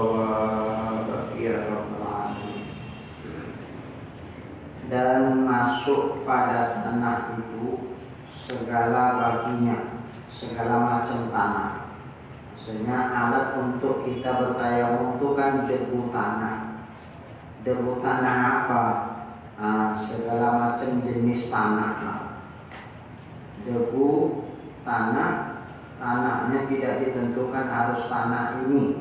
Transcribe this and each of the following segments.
bis-shawab ya rabbal alamin. Dan masuk pada tanah itu segala baginya, segala macam tanah. Maksudnya alat untuk kita bertayamum itu kan debu tanah. Debu tanah apa? Segala macam jenis tanah. Debu tanah, tanahnya tidak ditentukan harus tanah ini.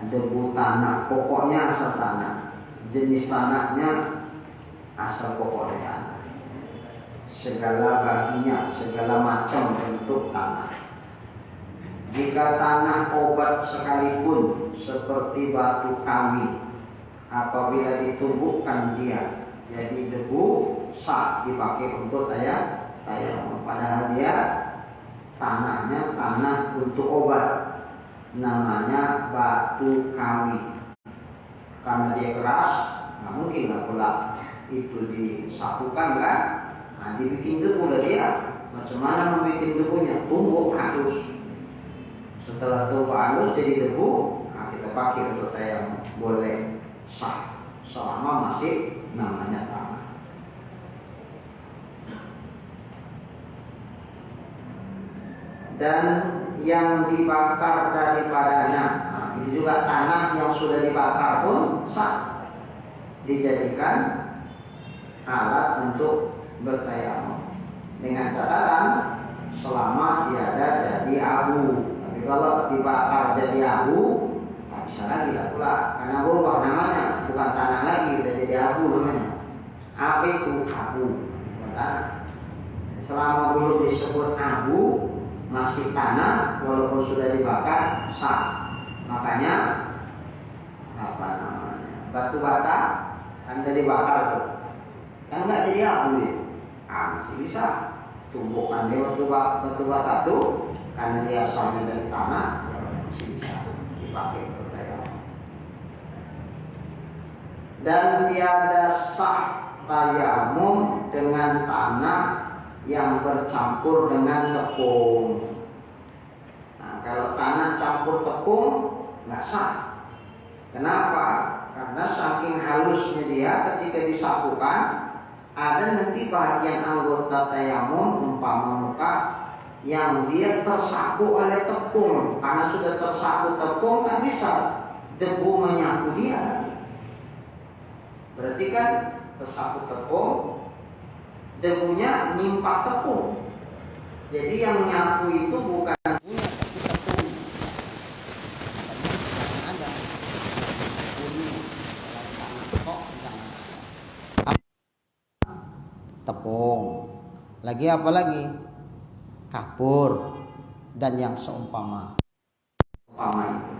Debu tanah, pokoknya asal tanah. Jenis tanahnya asal pokoknya tanah. Segala baginya, segala macam bentuk tanah. Jika tanah obat sekalipun seperti batu kami, apabila ditumbuhkan dia jadi debu, sah dipakai untuk tayamum. Padahal dia tanahnya tanah untuk obat, namanya batu kami. Karena dia keras, nggak mungkin lah pula itu disapukan kan? Nah, dibikin debu lah dia. Macam mana membuat debunya? Tumbuk halus. Setelah tumbuk halus jadi debu, nah kita pakai untuk tayamum. Boleh, sah selama masih namanya tanah. Dan yang dibakar daripadanya, nah, ini juga tanah yang sudah dibakar pun sah dijadikan alat untuk bertayamum, dengan catatan selama tiada jadi abu. Tapi kalau dibakar jadi abu, tak bisa lagi lah pula, karena berubah namanya, bukan tanah lagi, udah jadi abu namanya. Apa itu abu? Bukan tanah. Selama belum disebut abu, masih tanah, walaupun sudah dibakar sah. Makanya apa namanya, batu bata kan udah dibakar tuh, kan nggak jadi abu ya, masih bisa tumbuhkan dia batu bata tuh, karena dia asalnya dari tanah, ya masih bisa dipakai untuk tayamum. Dan tiada sah tayamum dengan tanah yang bercampur dengan tepung. Nah, kalau tanah campur tepung nggak sah. Kenapa? Karena saking halusnya dia ketika disapukan, ada nanti bagian anggota tayamum umpama muka yang dia tersapu oleh tepung. Karena sudah tersapu tepung, tak bisa debu menyapu dia. Berarti kan tersapu tepung, debunya nimpa tepung. Jadi yang nyapu itu bukan debunya tapi tepung. Makanya ada tepung. Lagi apa lagi? Kapur dan yang seumpama.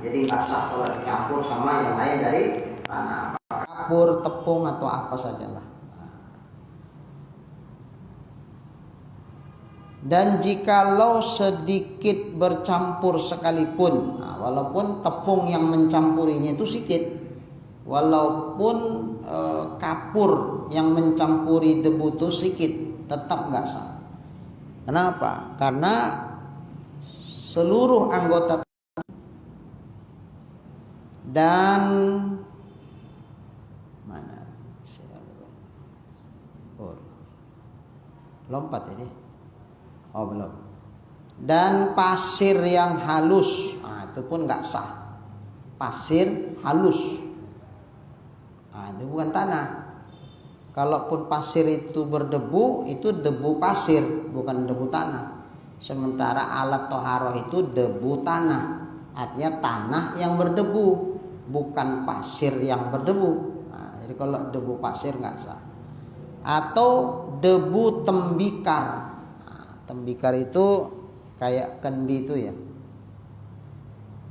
Jadi nggak sah kalau dicampur sama yang lain dari tanah. Kapur, tepung atau apa sajalah. Dan jikalau sedikit bercampur sekalipun, nah, walaupun tepung yang mencampurinya itu sedikit, walaupun kapur yang mencampuri debu itu sedikit, tetap nggak sah. Kenapa? Karena seluruh anggota dan mana? Lompat ini. Oh belum. Dan pasir yang halus, nah, itu pun nggak sah. Pasir halus, nah, itu bukan tanah. Kalaupun pasir itu berdebu, itu debu pasir, bukan debu tanah. Sementara alat toharoh itu debu tanah, artinya tanah yang berdebu, bukan pasir yang berdebu. Nah, jadi kalau debu pasir nggak sah. Atau debu tembikar. Tembikar itu kayak kendi itu ya.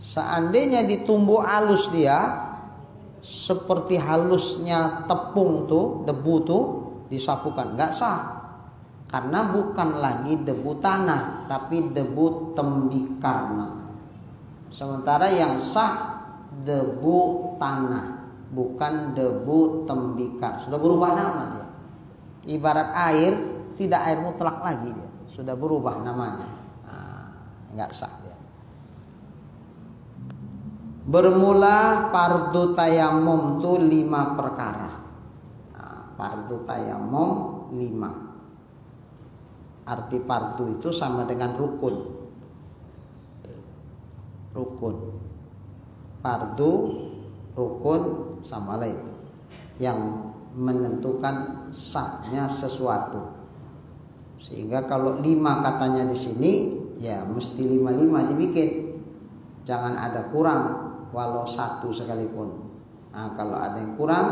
Seandainya ditumbuk halus dia, seperti halusnya tepung tuh, debu tuh disapukan, nggak sah. Karena bukan lagi debu tanah, tapi debu tembikar. Sementara yang sah debu tanah, bukan debu tembikar. Sudah berubah nama dia. Ibarat air, tidak air mutlak lagi dia. Sudah berubah namanya, nah, nggak sah dia. Bermula fardu tayamum itu 5 perkara. Nah, fardu tayamum 5. Arti fardu itu sama dengan rukun. Rukun. Fardu, rukun sama lah itu. Yang menentukan sahnya sesuatu. Sehingga kalau 5 katanya di sini, ya mesti 5 dibikin. Jangan ada kurang walau 1 sekalipun. Nah, kalau ada yang kurang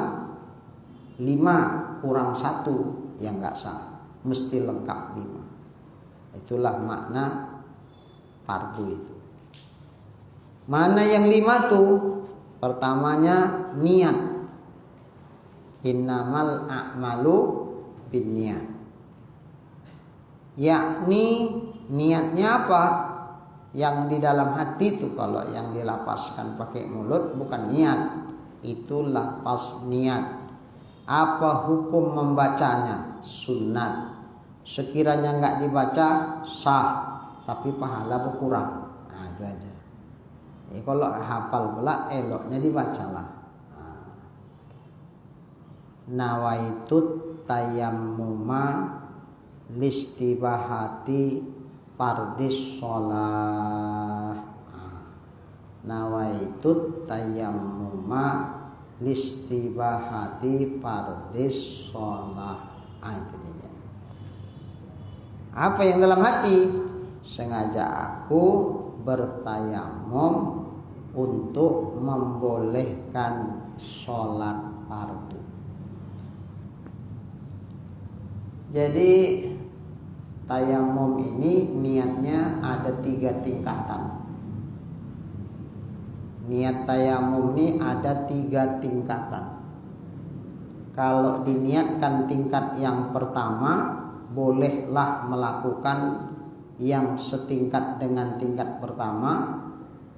5 kurang 1 ya nggak sah. Mesti lengkap 5. Itulah makna fardu itu. Mana yang 5 tuh? Pertamanya niat. Innamal a'malu binniyat. Yakni niatnya apa? Yang di dalam hati itu. Kalau yang dilapaskan pakai mulut bukan niat, itu lapas niat. Apa hukum membacanya? Sunnat. Sekiranya nggak dibaca sah, tapi pahala berkurang. Nah, itu aja. Jadi kalau hafal pula eloknya dibacalah. Nawaitut tayammuma listibahati fardis sholah. Nawaitut tayammuma listibahati fardis sholah. Itu dia. Apa yang dalam hati? Sengaja aku bertayamum untuk membolehkan sholat fardu. Jadi tayamum ini niatnya ada 3 tingkatan. Niat tayamum ini ada 3 tingkatan. Kalau diniatkan tingkat yang pertama, bolehlah melakukan yang setingkat dengan tingkat pertama.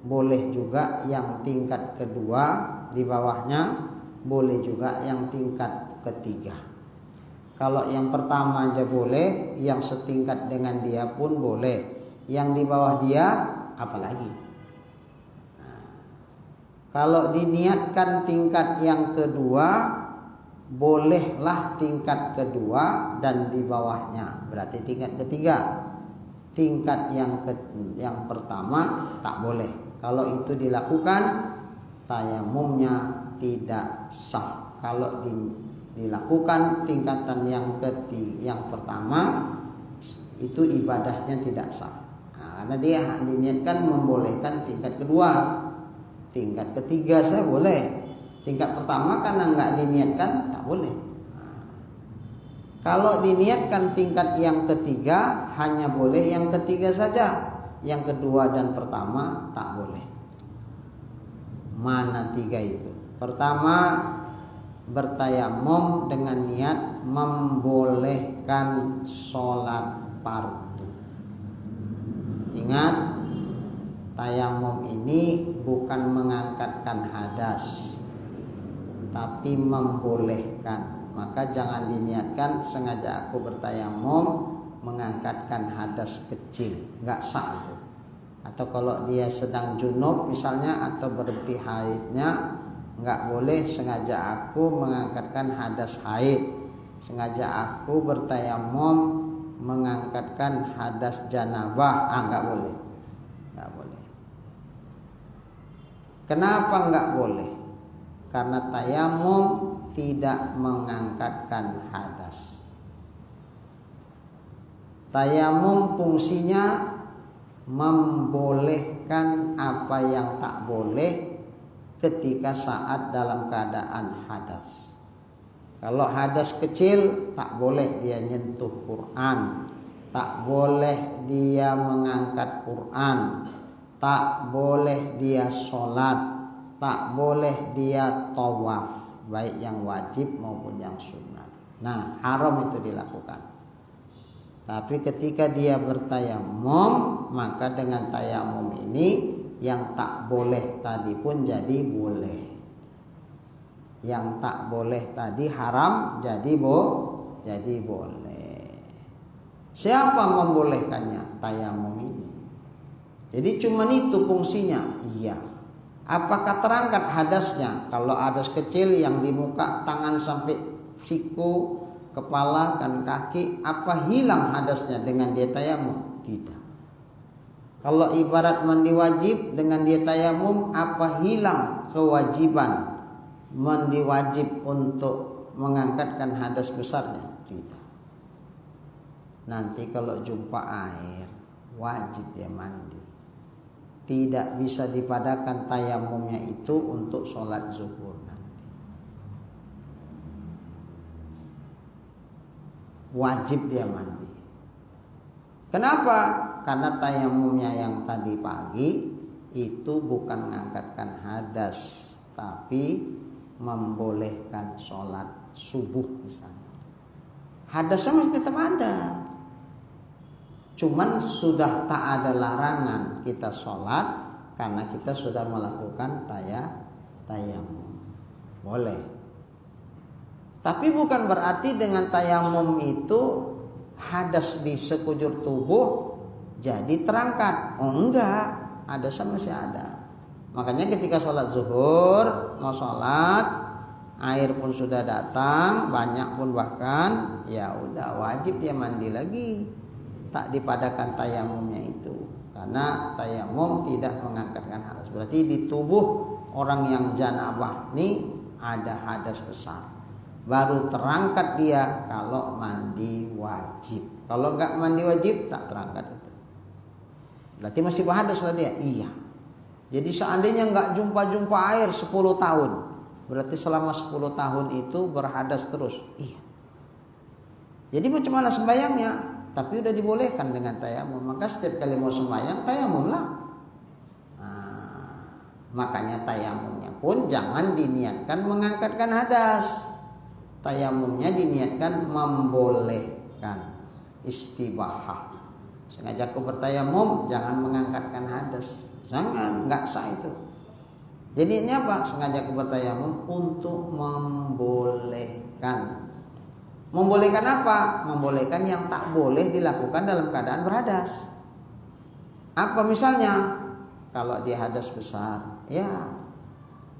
Boleh juga yang tingkat kedua di bawahnya. Boleh juga yang tingkat ketiga. Kalau yang pertama aja boleh, yang setingkat dengan dia pun boleh. Yang di bawah dia apalagi. Nah, kalau diniatkan tingkat yang kedua, bolehlah tingkat kedua dan di bawahnya. Berarti tingkat ketiga. Tingkat yang pertama tak boleh. Kalau itu dilakukan, tayamumnya tidak sah. Kalau dilakukan tingkatan yang pertama, itu ibadahnya tidak sah. Nah, karena dia diniatkan membolehkan tingkat kedua. Tingkat ketiga saya boleh. Tingkat pertama karena nggak diniatkan tak boleh. Nah, kalau diniatkan tingkat yang ketiga, hanya boleh yang ketiga saja. Yang kedua dan pertama tak boleh. Mana 3 itu? Pertama, bertayamum dengan niat membolehkan sholat fardu. Ingat, tayamum ini bukan mengangkatkan hadas, tapi membolehkan. Maka jangan diniatkan sengaja aku bertayamum mengangkatkan hadas kecil, nggak sah itu. Atau kalau dia sedang junub misalnya atau berhenti haidnya, nggak boleh sengaja aku mengangkatkan hadas haid. Sengaja aku bertayamum mengangkatkan hadas janabah, nggak boleh. Nggak boleh. Kenapa nggak boleh? Karena tayamum tidak mengangkatkan hadas. Tayamum fungsinya membolehkan apa yang tak boleh ketika saat dalam keadaan hadas. Kalau hadas kecil tak boleh dia nyentuh Quran, tak boleh dia mengangkat Quran, tak boleh dia sholat, tak boleh dia tawaf, baik yang wajib maupun yang sunat. Nah, haram itu dilakukan. Tapi ketika dia bertayamum, maka dengan tayamum ini yang tak boleh tadi pun jadi boleh. Yang tak boleh tadi haram jadi boleh. Siapa membolehkannya? Tayamum ini. Jadi cuman itu fungsinya? Iya. Apakah terangkat hadasnya? Kalau hadas kecil yang di muka, tangan sampai siku, kepala dan kaki, apa hilang hadasnya dengan dia tayamum? Tidak. Kalau ibarat mandi wajib dengan dia tayamum, apa hilang kewajiban mandi wajib untuk mengangkatkan hadas besarnya? Tidak. Nanti kalau jumpa air, wajib dia mandi. Tidak bisa dipadakan tayamumnya itu untuk sholat zuhur nanti. Wajib dia mandi. Kenapa? Karena tayamumnya yang tadi pagi itu bukan mengangkatkan hadas, tapi membolehkan sholat subuh misalnya. Hadasnya masih tetap ada. Cuman sudah tak ada larangan kita sholat karena kita sudah melakukan tayamum. Boleh. Tapi bukan berarti dengan tayamum itu hadas di sekujur tubuh jadi terangkat. Oh enggak, hadasnya masih ada. Makanya ketika sholat zuhur, mau sholat, air pun sudah datang, banyak pun bahkan, ya udah wajib dia mandi lagi. Tak dipadakan tayamumnya itu, karena tayamum tidak mengangkatkan hadas. Berarti di tubuh orang yang janabah ini ada hadas besar, baru terangkat dia kalau mandi wajib. Kalau enggak mandi wajib tak terangkat itu. Berarti masih berhadas lah dia. Iya. Jadi seandainya enggak jumpa air 10 tahun, berarti selama 10 tahun itu berhadas terus. Iya. Jadi macam mana sembahyangnya? Tapi udah dibolehkan dengan tayamum. Maka setiap kali mau sembahyang tayamumlah. Makanya tayamumnya pun jangan diniatkan mengangkatkan hadas. Tayamumnya diniatkan membolehkan, istibahah. Sengaja aku bertayamum jangan mengangkatkan hadas. Jangan, enggak sah itu. Jadi ini apa? Sengaja aku bertayamum untuk membolehkan. Membolehkan apa? Membolehkan yang tak boleh dilakukan dalam keadaan berhadas. Apa misalnya? Kalau dia hadas besar, ya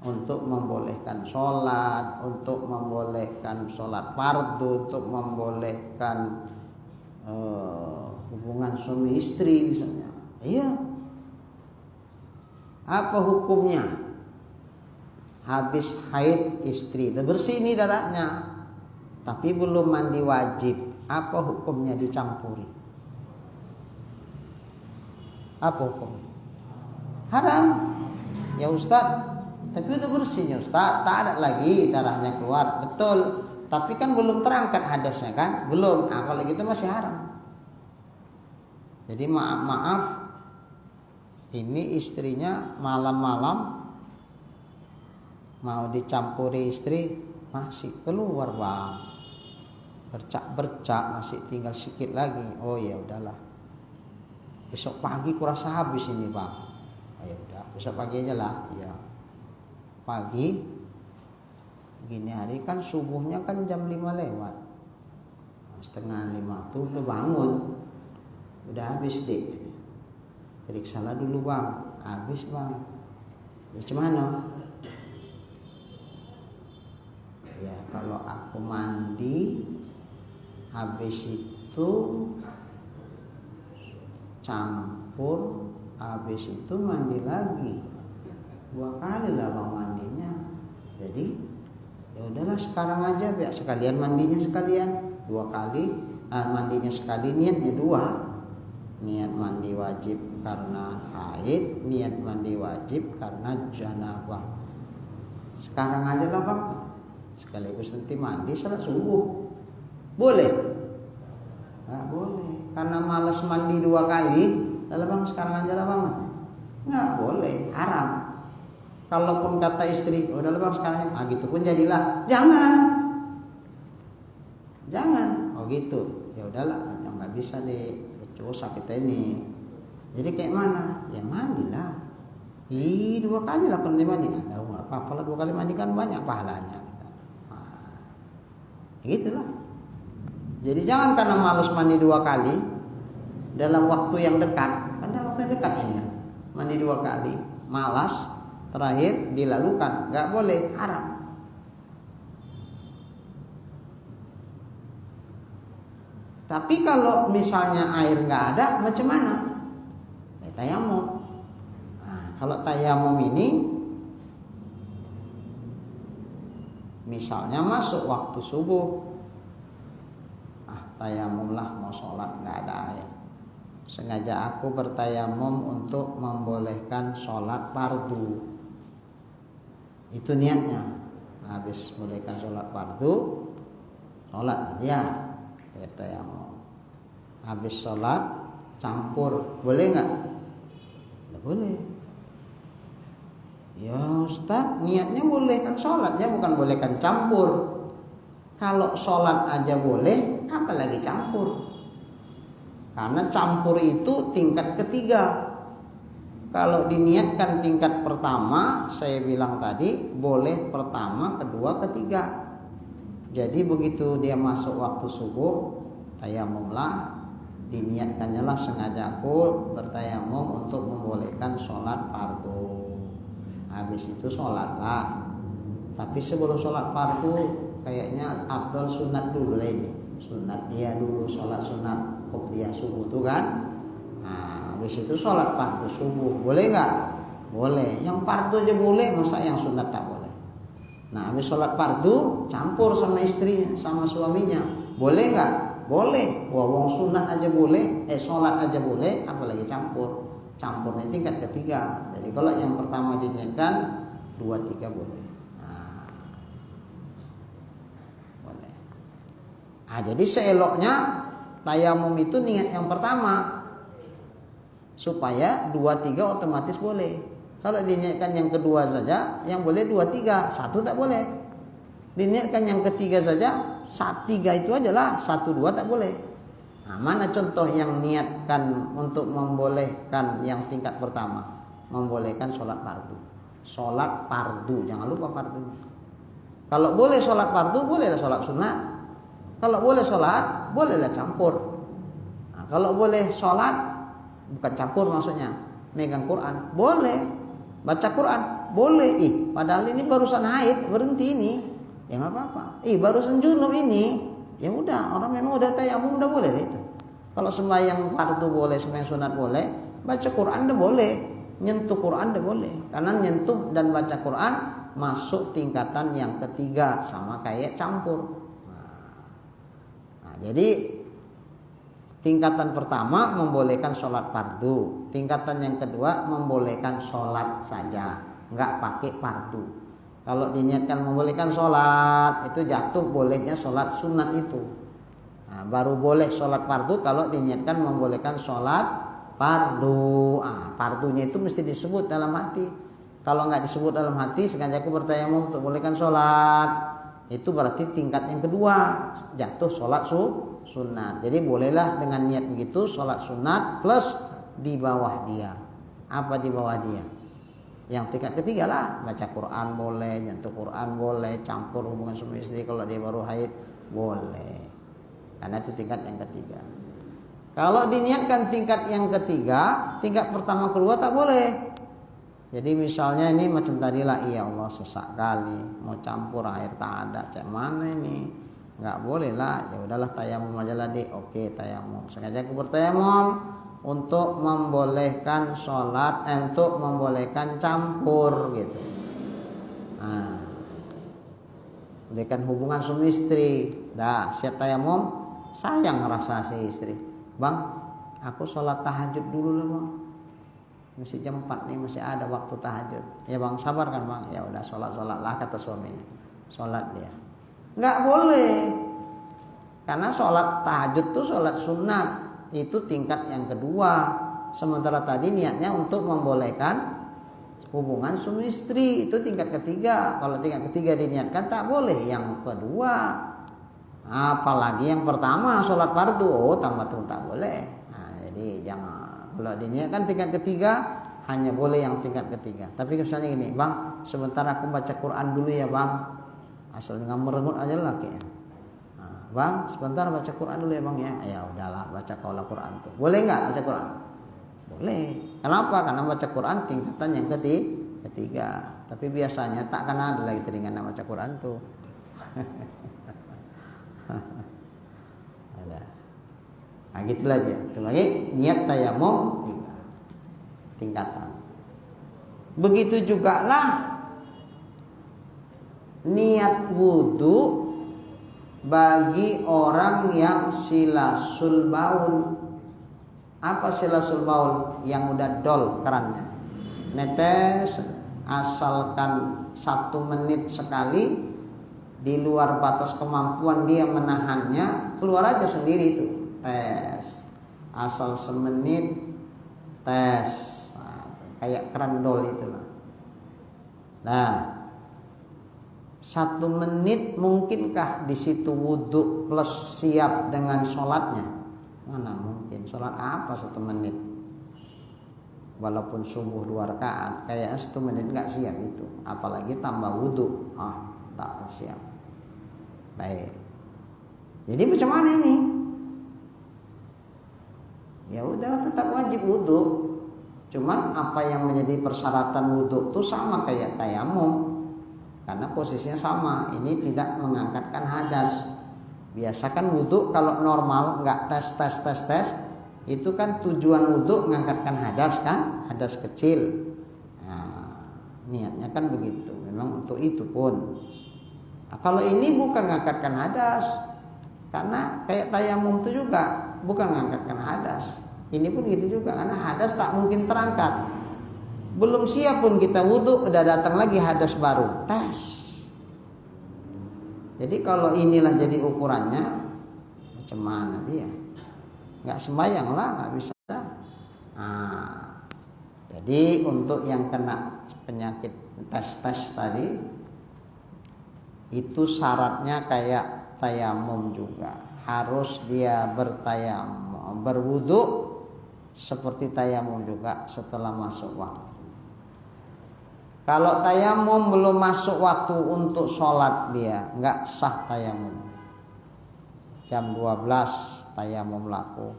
untuk membolehkan sholat, untuk membolehkan sholat fardu, untuk membolehkan hubungan suami istri misalnya. Iya. Apa hukumnya? Habis haid istri, udah bersih ini darahnya, tapi belum mandi wajib, apa hukumnya dicampuri? Apa hukumnya? Haram. Ya Ustaz, tapi udah bersihnya Ustaz, tak ada lagi darahnya keluar. Betul, tapi kan belum terangkat hadasnya kan? Belum. Nah, kalau gitu masih haram. Jadi maaf, ini istrinya malam-malam mau dicampuri istri, masih keluar bang, bercak masih tinggal sedikit lagi. Oh ya udahlah, besok pagi kurasa habis ini bang. Oh ya udah, besok pagi aja lah. Ya pagi gini hari kan subuhnya kan jam 5 lewat, setengah 5 tuh udah bangun, udah habis deh. Periksalah dulu bang, habis bang. Ya cuman ya kalau aku mandi habis itu campur, habis itu mandi lagi 2 kali lah bang mandinya. Jadi ya udahlah sekarang aja biar sekalian mandinya sekalian 2 kali, mandinya sekali, niatnya 2, niat mandi wajib karena haid, niat mandi wajib karena janabah. Sekarang aja lah bang, sekaligus nanti mandi sholat subuh. Boleh? Nggak boleh, karena malas mandi 2 kali. Lalu bang sekarang aja lah bang, nggak boleh, haram. Kalaupun kata istri, udah lah bang sekarang, gitu pun jadilah, jangan. Oh gitu, ya udahlah, nggak bisa deh, dosa kita ini. Jadi kayak mana? Ya mandilah. 2 kali lah kalau mandi, nggak apa-apa lah 2 kali mandi kan banyak pahalanya. Gitulah. Jadi jangan karena malas mandi 2 kali dalam waktu yang dekat, kan dalam waktu yang dekat ini mandi 2 kali, malas, terakhir dilalukan, nggak boleh, haram. Tapi kalau misalnya air nggak ada, macam mana? Tayamum. Nah, kalau tayamum ini, misalnya masuk waktu subuh, tayamumlah mau sholat nggak ada air. Sengaja aku bertayamum untuk membolehkan sholat fardu. Itu niatnya. Habis bolehkan sholat fardu, sholat aja. Tayamum. Habis sholat campur, boleh nggak? Nggak boleh. Ya Ustaz, niatnya bolehkan sholatnya, bukan bolehkan campur. Kalau sholat aja boleh, apalagi campur. Karena campur itu tingkat ketiga. Kalau diniatkan tingkat pertama, saya bilang tadi, boleh pertama, kedua, ketiga. Jadi begitu dia masuk waktu subuh, tayamumlah, diniatkannya lah sengaja aku bertayamum untuk membolehkan sholat fardu. Habis itu sholatlah. Tapi sebelum sholat fardu, kayaknya afdal sunat dulu lah ini. Sunat dia dulu, sholat sunat qobliyah subuh tuh kan. Nah, habis itu sholat fardu subuh, boleh nggak? Boleh. Yang fardu aja boleh, masa yang sunat tak boleh? Nah, habis sholat fardu campur sama istri, sama suaminya, boleh nggak? Boleh. Wah, wong sunat aja boleh, sholat aja boleh, apalagi campur. Campurnya tingkat ketiga. Jadi kalau yang pertama diniatkan, 2, 3 boleh. Boleh. Nah, jadi seeloknya tayamum itu niat yang pertama, supaya 2, 3 otomatis boleh. Kalau diniatkan yang kedua saja, yang boleh 2, 3, 1 tak boleh. Diniatkan yang ketiga saja, 3 itu aja lah, 1, 2 tak boleh. Nah, mana contoh yang niatkan untuk membolehkan yang tingkat pertama? Membolehkan sholat fardu. Sholat fardu, jangan lupa fardu. Kalau boleh sholat fardu, bolehlah sholat sunat. Kalau boleh sholat, bolehlah campur. Nah, kalau boleh sholat, bukan campur maksudnya, megang Quran, boleh. Baca Quran, boleh. Padahal ini barusan haid, berhenti ini, ya nggak apa-apa. Barusan junub ini, ya udah, orang memang udah tayamum, udah boleh itu. Kalau sembahyang fardu boleh, sembahyang sunat boleh, baca Quran udah boleh, nyentuh Quran udah boleh. Karena nyentuh dan baca Quran masuk tingkatan yang ketiga, sama kayak campur. Nah, jadi tingkatan pertama membolehkan sholat fardu. Tingkatan yang kedua membolehkan sholat saja, nggak pakai fardu. Kalau diniatkan membolehkan sholat, itu jatuh bolehnya sholat sunat itu. Nah, baru boleh sholat fardu kalau diniatkan membolehkan sholat fardu. Fardunya itu mesti disebut dalam hati. Kalau nggak disebut dalam hati, sengaja aku bertayamum untuk membolehkan sholat, itu berarti tingkat yang kedua, jatuh sholat sunat. Jadi bolehlah dengan niat begitu sholat sunat plus di bawah dia. Apa di bawah dia? Yang tingkat ketiga lah, baca Quran boleh, nyentuh Quran boleh, campur hubungan suami istri kalau dia baru haid boleh. Karena itu tingkat yang ketiga. Kalau diniatkan tingkat yang ketiga, tingkat pertama kedua tak boleh. Jadi misalnya ini macam tadi lah, iya Allah sesak kali, mau campur air tak ada, cek mana ini? Nggak boleh lah, ya udahlah tayamum aja lah deh. Oke, tayamum. Sengaja aku bertayamum untuk membolehkan sholat, untuk membolehkan campur gitu. Nah, bolehkan hubungan suami istri. Dah siap tayamum, sayang rasa si istri. Bang, aku sholat tahajud dulu lah bang. Masih jam 4 nih, masih ada waktu tahajud. Ya bang, sabar kan bang. Ya udah sholat lah kata suaminya. Sholat dia. Nggak boleh. Karena sholat tahajud tuh sholat sunat. Itu tingkat yang kedua. Sementara tadi niatnya untuk membolehkan hubungan suami istri. Itu tingkat ketiga. Kalau tingkat ketiga diniatkan tak boleh. Yang kedua, apalagi yang pertama sholat fardu, tambah tuh tak boleh. Nah, jadi jangan. Kalau diniatkan tingkat ketiga, hanya boleh yang tingkat ketiga. Tapi misalnya gini, bang, sebentar aku baca Quran dulu ya bang. Asal nggak merengut aja lah kayaknya. Nah, bang, sebentar baca Quran dulu ya bang ya. Ya udahlah, baca kaulah Quran tuh. Boleh nggak baca Quran? Boleh. Kenapa? Karena baca Quran tingkatan yang ketiga. Tapi biasanya tak akan ada lagi teringat nama baca Quran tuh. Ada. Nah gitulah dia. Itu lagi niat tayamum 3 tingkatan. Begitu juga lah niat wudu bagi orang yang silasul baul. Apa silasul baul? Yang udah dol kerannya, netes, asalkan 1 menit sekali, di luar batas kemampuan dia menahannya, keluar aja sendiri itu, tes, asal semenit, tes, nah, kayak keran dol itulah. Nah, 1 menit mungkinkah di situ wudhu plus siap dengan sholatnya? Mana mungkin, sholat apa 1 menit? Walaupun subuh 2 rakaat, kayaknya 1 menit gak siap itu. Apalagi tambah wudhu, tak siap. Baik. Jadi macam mana ini? Ya udah, tetap wajib wudhu. Cuman apa yang menjadi persyaratan wudhu itu sama kayak tayamum. Karena posisinya sama, ini tidak mengangkatkan hadas. Biasa kan wudhu kalau normal nggak tes, itu kan tujuan wudhu mengangkatkan hadas kan, hadas kecil. Nah, niatnya kan begitu, memang untuk itu pun. Nah, kalau ini bukan mengangkatkan hadas, karena kayak tayamum itu juga bukan mengangkatkan hadas. Ini pun gitu juga, karena hadas tak mungkin terangkat. Belum siap pun kita wudhu, udah datang lagi hadas baru, tes. Jadi kalau inilah jadi ukurannya, macam mana dia? Nggak sembahyang lah, nggak bisa. Nah, jadi untuk yang kena penyakit tes tadi, itu syaratnya kayak tayamum juga. Harus dia bertayamum, berwudu seperti tayamum juga setelah masuk waktu. Kalau tayamum belum masuk waktu untuk sholat, dia nggak sah tayamum. Jam 12 tayamum laku,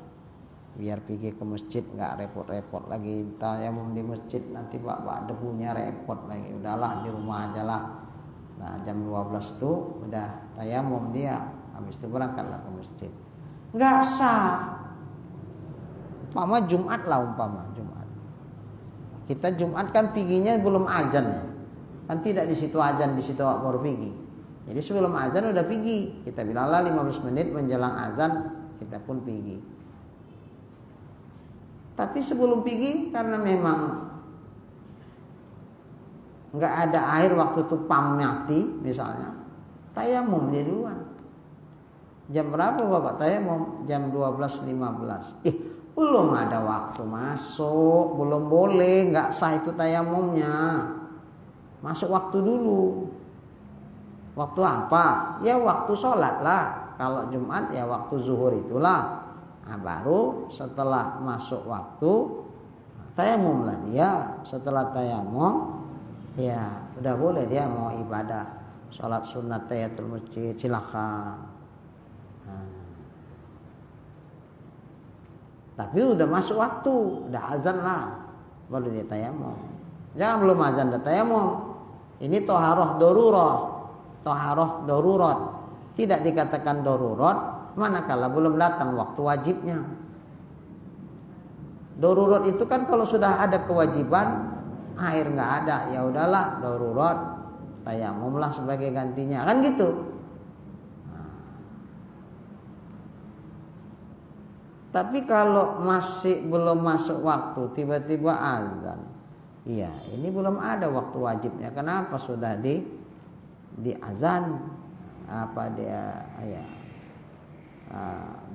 biar pergi ke masjid nggak repot-repot lagi tayamum di masjid, nanti bawa debunya repot lagi. Udahlah di rumah aja lah. Nah jam 12 tuh udah tayamum dia, habis itu berangkatlah ke masjid. Nggak sah. Umpama Jumat lah, umpama Jumat. Kita Jumat kan piginya belum azan, kan tidak di situ azan, di situ baru pergi. Jadi sebelum azan udah pergi. Kita bilanglah 15 menit menjelang azan kita pun pergi. Tapi sebelum pergi karena memang nggak ada air waktu itu, pam mati misalnya, tayamum dia duluan. Jam berapa Bapak tayamum? Jam 12.15. Belum ada waktu masuk, belum boleh, nggak sah itu tayamumnya. Masuk waktu dulu. Waktu apa? Ya waktu sholat lah. Kalau Jumat ya waktu zuhur itulah. Nah, baru setelah masuk waktu tayamum lah dia. Setelah tayamum ya udah boleh dia mau ibadah, sholat sunat tahiyatul masjid, silakan. Tapi udah masuk waktu, udah azan lah, baru dia tayamum. Jangan belum azan udah tayamum. Ini toharoh darurat. Tidak dikatakan darurat manakala belum datang waktu wajibnya. Darurat itu kan kalau sudah ada kewajiban, air nggak ada, ya udahlah darurat, tayamumlah sebagai gantinya, kan gitu. Tapi kalau masih belum masuk waktu, tiba-tiba azan, iya ini belum ada waktu wajibnya. Kenapa sudah di azan? Apa dia? Ya.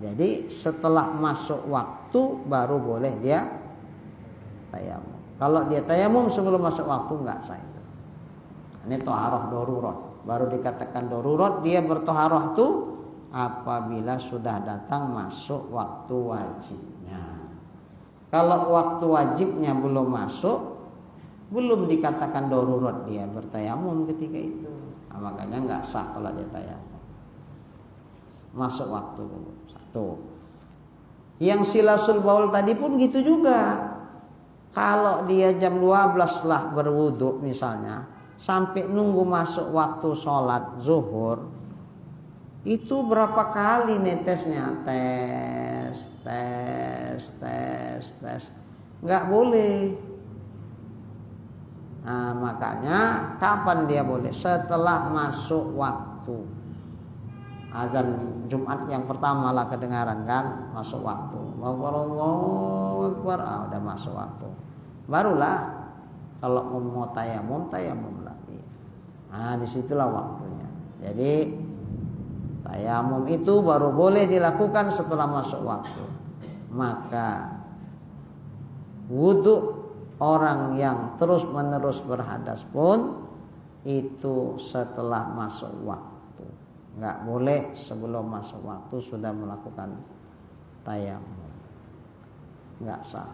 Jadi setelah masuk waktu baru boleh dia tayamum. Kalau dia tayamum sebelum masuk waktu nggak sah itu. Ini toharoh darurat. Baru dikatakan darurat, dia bertoharoh tuh apabila sudah datang masuk waktu wajibnya. Kalau waktu wajibnya belum masuk, belum dikatakan darurat dia bertayamum ketika itu. Nah, makanya nggak sah kalau dia tayamum. Masuk waktu dulu. Satu. Yang silasul baul tadi pun gitu juga. Kalau dia jam 12 lah berwudu misalnya, sampai nunggu masuk waktu sholat zuhur, itu berapa kali netesnya? Tes. Nggak boleh. Nah, makanya kapan dia boleh? Setelah masuk waktu. Azan Jumat yang pertama lah kedengaran kan, masuk waktu. Allahu Akbar, udah masuk waktu. Barulah kalau mau tayamum lagi. Nah, disitulah waktunya. Jadi tayamum itu baru boleh dilakukan setelah masuk waktu. Maka wudu orang yang terus-menerus berhadas pun itu setelah masuk waktu. Enggak boleh sebelum masuk waktu sudah melakukan tayamum. Enggak sah.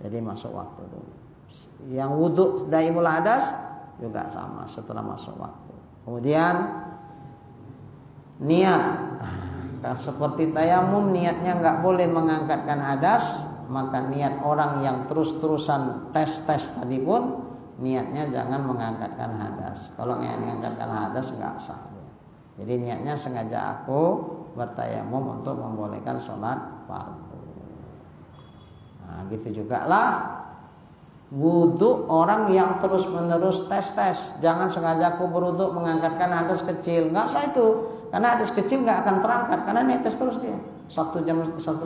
Jadi masuk waktu dulu. Yang wudu daimul hadas juga sama setelah masuk waktu. Kemudian niat. Nah, seperti tayamum niatnya enggak boleh mengangkatkan hadas, maka niat orang yang terus-terusan tes tadi pun niatnya jangan mengangkatkan hadas. Kalau mengangkatkan hadas enggak sah. Jadi niatnya sengaja aku bertayamum untuk membolehkan sholat fardu. Nah, gitu juga lah wudu orang yang terus-menerus tes. Jangan sengaja aku berwudu mengangkatkan hadas kecil. Enggak sah itu. Karena hadas kecil enggak akan terangkat karena netes terus dia. 1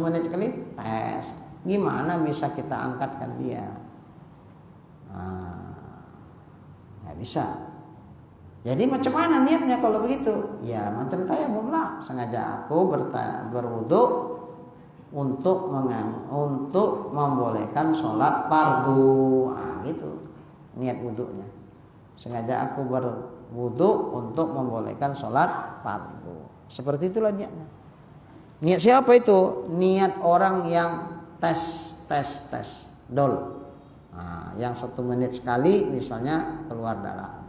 menit sekali tes. Gimana bisa kita angkatkan dia? Nggak bisa. Jadi macam mana niatnya kalau begitu? Ya macam tayamum lah. Sengaja aku berwudu untuk membolehkan sholat fardu. Gitu niat wudunya. Sengaja aku berwudu untuk membolehkan sholat fardu. Seperti itulah niatnya. Niat siapa itu? Niat orang yang tes dol. Nah, yang 1 menit sekali misalnya keluar darah,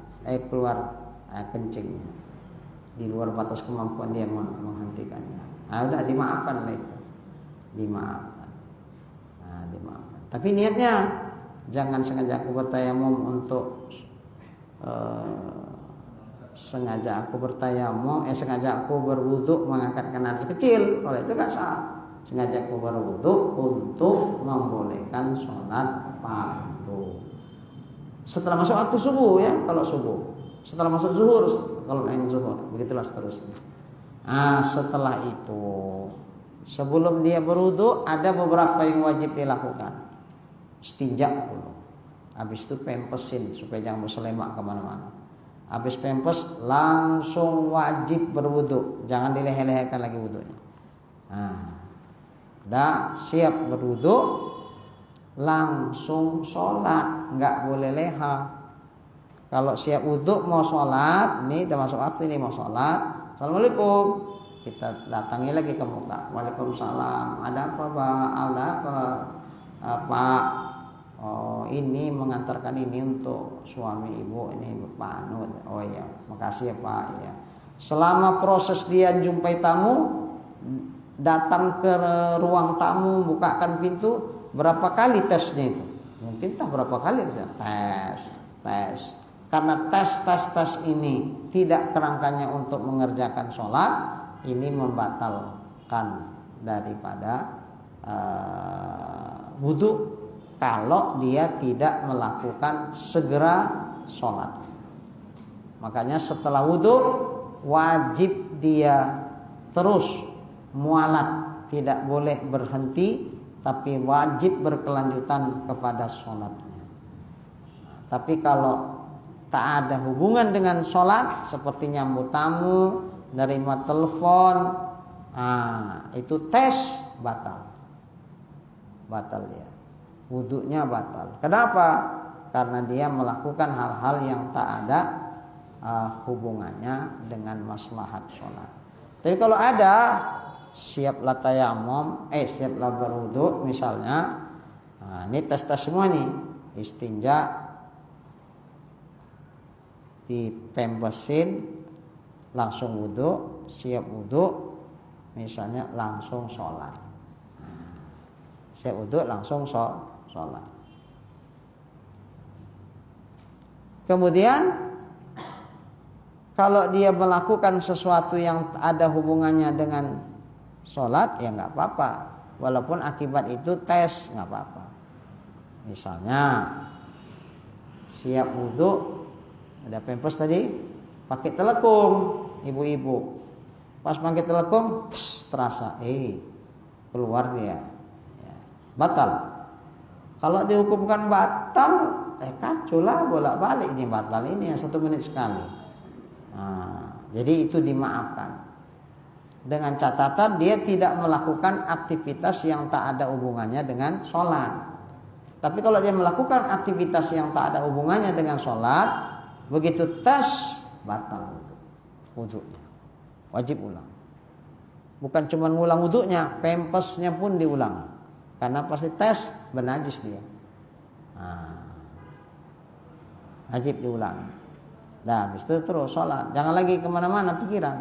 keluar kencingnya di luar batas kemampuan dia menghentikannya. Nah, udah dimaafkan lah itu, dimaafkan. Tapi niatnya jangan sengaja aku bertayamum untuk sengaja aku berwudu mengangkatkan hadas kecil. Kalau itu nggak sah. Sengaja aku berwudu untuk membolehkan sholat fardu. Setelah masuk waktu subuh ya, kalau subuh. Setelah masuk zuhur, kalau lain zuhur, begitulah seterusnya. Setelah itu, sebelum dia berwudu ada beberapa yang wajib dilakukan. Istinja dulu. Habis itu pempesin supaya jangan berselema kemana-mana. Habis pempes langsung wajib berwudu, jangan dileleh-lehkan lagi wudunya. Dah siap berwudu, langsung sholat, nggak boleh leha. Kalau siap wudu mau sholat, ini udah masuk waktu ini mau sholat, assalamualaikum, kita datangi lagi ke muka, waalaikumsalam, ada apa Pak? Ada apa Pak? Oh ini mengantarkan ini untuk suami ibu, ini Bapak Anu. Oh iya, makasih ya Pak. Ya. Selama proses dia jumpai tamu, datang ke ruang tamu, bukakan pintu, berapa kali tesnya itu? Mungkin tak berapa kali tes. Karena tes ini tidak kerangkanya untuk mengerjakan sholat, ini membatalkan daripada wudu kalau dia tidak melakukan segera sholat. Makanya setelah wudu wajib dia terus mualat, tidak boleh berhenti, tapi wajib berkelanjutan kepada sholatnya. Tapi kalau tak ada hubungan dengan sholat, seperti nyambut tamu, nerima telepon, itu tes batal dia, wudunya batal. Kenapa? Karena dia melakukan hal-hal yang tak ada hubungannya dengan maslahat sholat. Tapi kalau ada, siaplah tayamum, siaplah berwudu misalnya. Ini tes semua nih, istinja, dipempesin, langsung wudu, siap wudu, misalnya langsung sholat. Siap wudu langsung sholat. Kemudian kalau dia melakukan sesuatu yang ada hubungannya dengan sholat, ya nggak apa-apa. Walaupun akibat itu tes, nggak apa-apa. Misalnya siap wudhu, ada pempes tadi, pakai telekung, ibu-ibu. Pas pakai telekung, terasa, keluar dia, ya, batal. Kalau dihukumkan batal, kacau lah, bolak-balik ini batal ini yang 1 menit sekali. Jadi itu dimaafkan dengan catatan dia tidak melakukan aktivitas yang tak ada hubungannya dengan sholat. Tapi kalau dia melakukan aktivitas yang tak ada hubungannya dengan sholat, begitu tes batal wudhunya, wajib ulang. Bukan cuma ngulang wudhunya, pempesnya pun diulangi karena pasti tes bernajis dia. Wajib diulangi. Nah, habis itu terus sholat. Jangan lagi kemana-mana pikiran.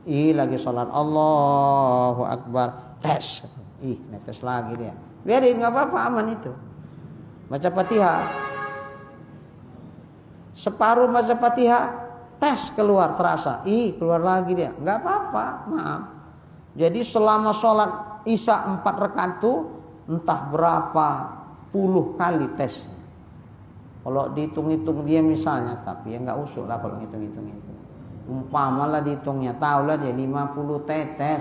Lagi sholat, Allahu Akbar, tes. Netes lagi dia. Biarin, nggak apa-apa, aman itu. Baca Fatihah. Separuh baca Fatihah, tes keluar terasa. Keluar lagi dia. Nggak apa-apa, maaf. Jadi selama sholat Isya 4 rakaat itu entah berapa puluh kali tes. Kalau dihitung-hitung dia misalnya, tapi ya nggak usuk lah kalau ngitung-hitung itu. Umpamalah dihitungnya, tahulah dia 50 tetes.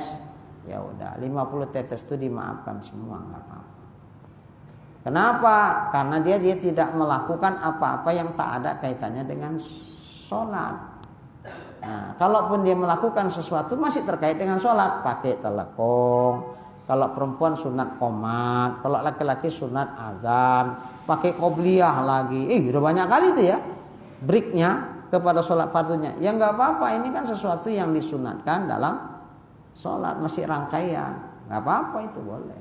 Ya udah, 50 tetes itu dimaafkan semua, nggak apa-apa. Kenapa? Karena dia tidak melakukan apa-apa yang tak ada kaitannya dengan sholat. Nah, kalaupun dia melakukan sesuatu masih terkait dengan sholat, pakai telekung. Kalau perempuan sunat qomat, kalau laki-laki sunat azan, pakai qobliyah lagi. Udah banyak kali itu ya breaknya kepada sholat fardunya. Ya nggak apa-apa, ini kan sesuatu yang disunatkan dalam sholat, masih rangkaian, nggak apa-apa, itu boleh.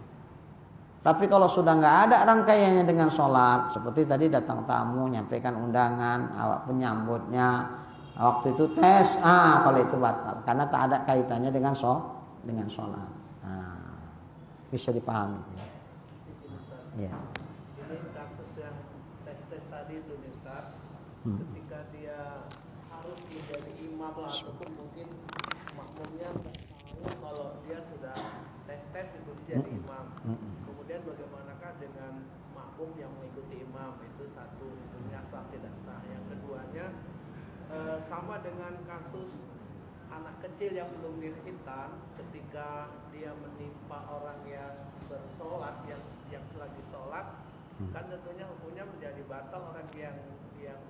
Tapi kalau sudah nggak ada rangkaiannya dengan sholat, seperti tadi datang tamu, nyampaikan undangan, awak penyambutnya, waktu itu tes, kalau itu batal karena tak ada kaitannya dengan sholat. Bisa dipahami ya. Ini kasus yang tes tadi itu Ustaz, ketika dia harus menjadi imam lah, ataupun mungkin makmumnya tahu kalau dia sudah tes itu jadi imam. Kemudian bagaimanakah dengan makmum yang mengikuti imam? Itu satu, hukumnya sah tidak sah. Yang keduanya sama dengan kasus anak kecil yang belum berkhitan, ketika dia menimpa orang yang bersolat, yang lagi sholat, kan tentunya hukumnya menjadi batal orang yang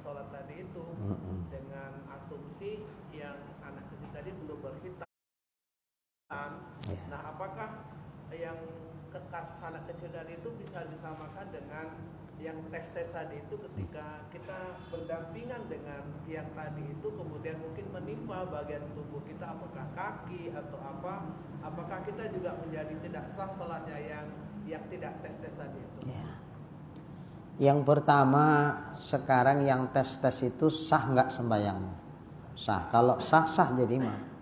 sholat tadi itu, dengan asumsi yang anak kecil tadi belum berkhitan. Nah, apakah yang kasus anak kecil tadi itu bisa disamakan dengan yang tes tadi itu, ketika kita berdampingan dengan yang tadi itu, kemudian mungkin menimpa bagian tubuh kita, apakah kaki atau apakah kita juga menjadi tidak sah sholatnya yang tidak tes tadi itu? Ya. Yang pertama, sekarang yang tes itu sah nggak sembahyangnya? Sah. Kalau sah jadi imam.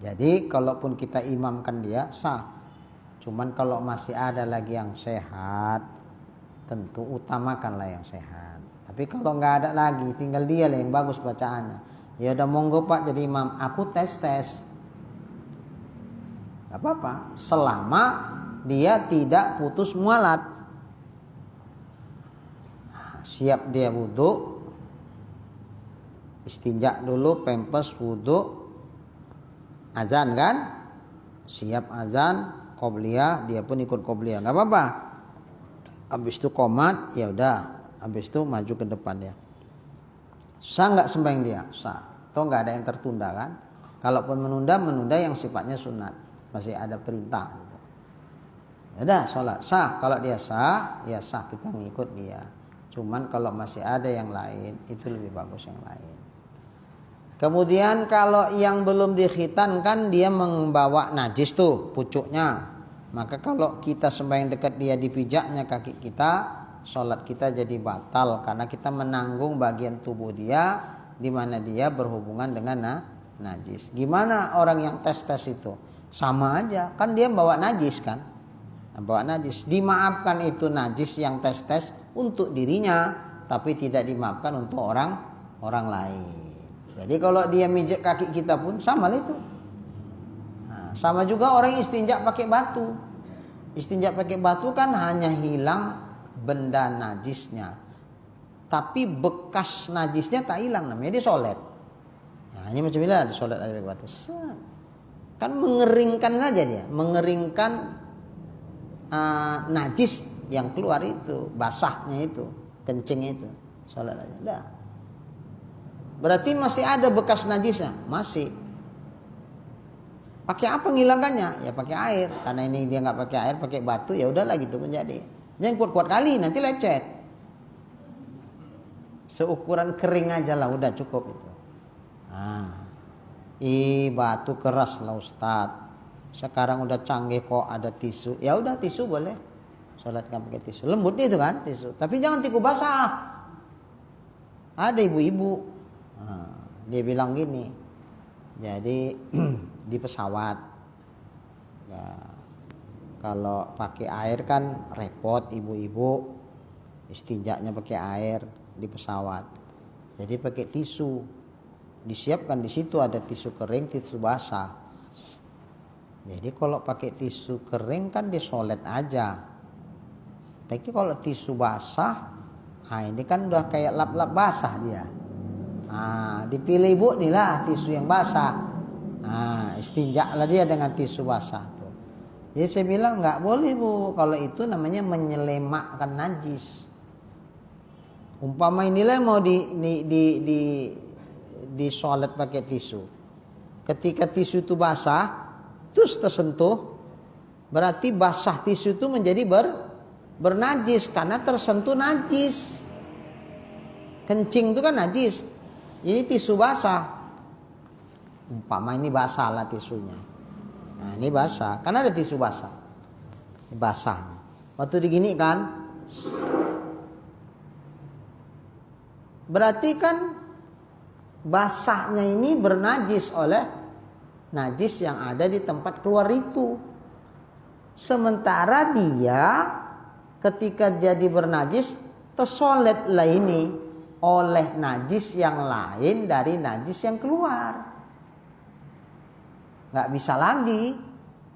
Jadi kalaupun kita imamkan dia sah. Cuman kalau masih ada lagi yang sehat, tentu utamakanlah yang sehat. Tapi kalau nggak ada lagi, tinggal dia lah yang bagus bacaannya. Ya udah, monggo Pak jadi imam. Aku tes. Gak apa-apa, selama dia tidak putus mualat. Siap dia wudhu, istinja dulu, pempes, wudhu, azan kan? Siap azan, qobliyah, dia pun ikut qobliyah, nggak apa-apa. Habis itu qomat, ya udah, habis itu maju ke depan dia. Sah nggak sembahyang dia? Sah. Atau nggak ada yang tertunda kan? Kalaupun menunda yang sifatnya sunat, masih ada perintah. Gitu. Ya udah, sholat sah. Kalau dia sah, ya sah, kita ngikut dia. Cuman kalau masih ada yang lain, itu lebih bagus yang lain. Kemudian kalau yang belum dikhitan kan dia membawa najis tuh pucuknya. Maka kalau kita sembahyang dekat dia, dipijaknya kaki kita, sholat kita jadi batal karena kita menanggung bagian tubuh dia di mana dia berhubungan dengan najis. Gimana orang yang tes itu? Sama aja, kan dia bawa najis kan? bawa najis. Dimaafkan itu najis yang tes untuk dirinya, tapi tidak dimaafkan untuk orang lain. Jadi kalau dia mijek kaki kita pun sama lah itu. Nah, sama juga orang istinja pakai batu. Istinja pakai batu kan hanya hilang benda najisnya, tapi bekas najisnya tak hilang, namanya disolet. Nah, ini macam inilah disolet aja pakai batu. Kan mengeringkan saja dia, mengeringkan najis yang keluar itu, basahnya itu, kencing itu, solat aja. Dah. Berarti masih ada bekas najisnya, masih. Pakai apa ngilangkannya? Ya pakai air. Karena ini dia nggak pakai air, pakai batu, ya udahlah gitu pun jadi. Jangan kuat-kuat kali, nanti lecet. Seukuran kering aja lah, udah cukup itu. Nah, batu keras lah Ustaz. Sekarang udah canggih kok ada tisu. Ya udah tisu boleh. Sholat kan pakai tisu. Lembut itu kan tisu. Tapi jangan tiku basah. Ada ibu-ibu. Nah, dia bilang gini. Jadi di pesawat. Nah, kalau pakai air kan repot ibu-ibu. Istinjaknya pakai air di pesawat. Jadi pakai tisu. Disiapkan di situ ada tisu kering, tisu basah. Jadi kalau pakai tisu kering kan disolet aja. Tapi kalau tisu basah, ini kan udah kayak lap-lap basah dia. Dipilih ibu nih lah tisu yang basah. Istinja lah dia dengan tisu basah tuh. Jadi saya bilang nggak boleh bu, kalau itu namanya menyelemakkan najis. Umpama inilah mau disolet pakai tisu. Ketika tisu itu basah, terus tersentuh, berarti basah tisu itu menjadi bernajis karena tersentuh najis. Kencing itu kan najis. Ini tisu basah. Umpama ini basah lah tisunya. Nah, ini basah, karena ada tisu basah. Ini basah. Waktu digini kan, berarti kan basahnya ini bernajis oleh najis yang ada di tempat keluar itu. Sementara dia ketika jadi bernajis tersolet lah ini oleh najis yang lain dari najis yang keluar. Nggak bisa lagi,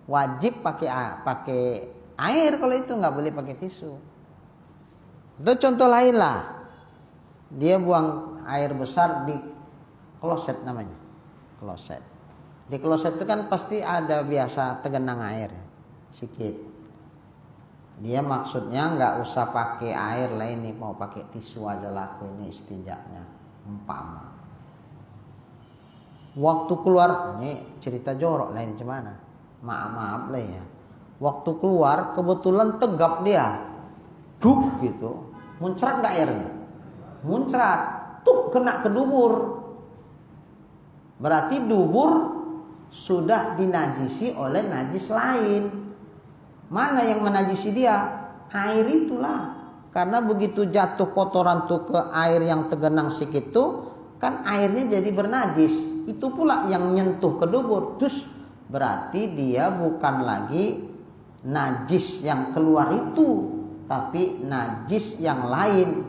wajib pakai air kalau itu, nggak boleh pakai tisu. Itu contoh lain lah. Dia buang air besar di kloset namanya, kloset. Di kloset itu kan pasti ada biasa tergenang air sedikit. Dia maksudnya nggak usah pakai air lah ini, mau pakai tisu aja laku ini istinjaknya. Umpama waktu keluar, ini cerita jorok lah ini gimana? Maaf lah ya. Waktu keluar kebetulan tegap dia, duk gitu, muncrat nggak airnya? Muncrat, tuh kena ke dubur. Berarti dubur sudah dinajisi oleh najis lain. Mana yang menajisi dia? Air itulah. Karena begitu jatuh kotoran tuh ke air yang tergenang sedikit tuh, kan airnya jadi bernajis. Itu pula yang nyentuh ke dubur. Terus berarti dia bukan lagi najis yang keluar itu, tapi najis yang lain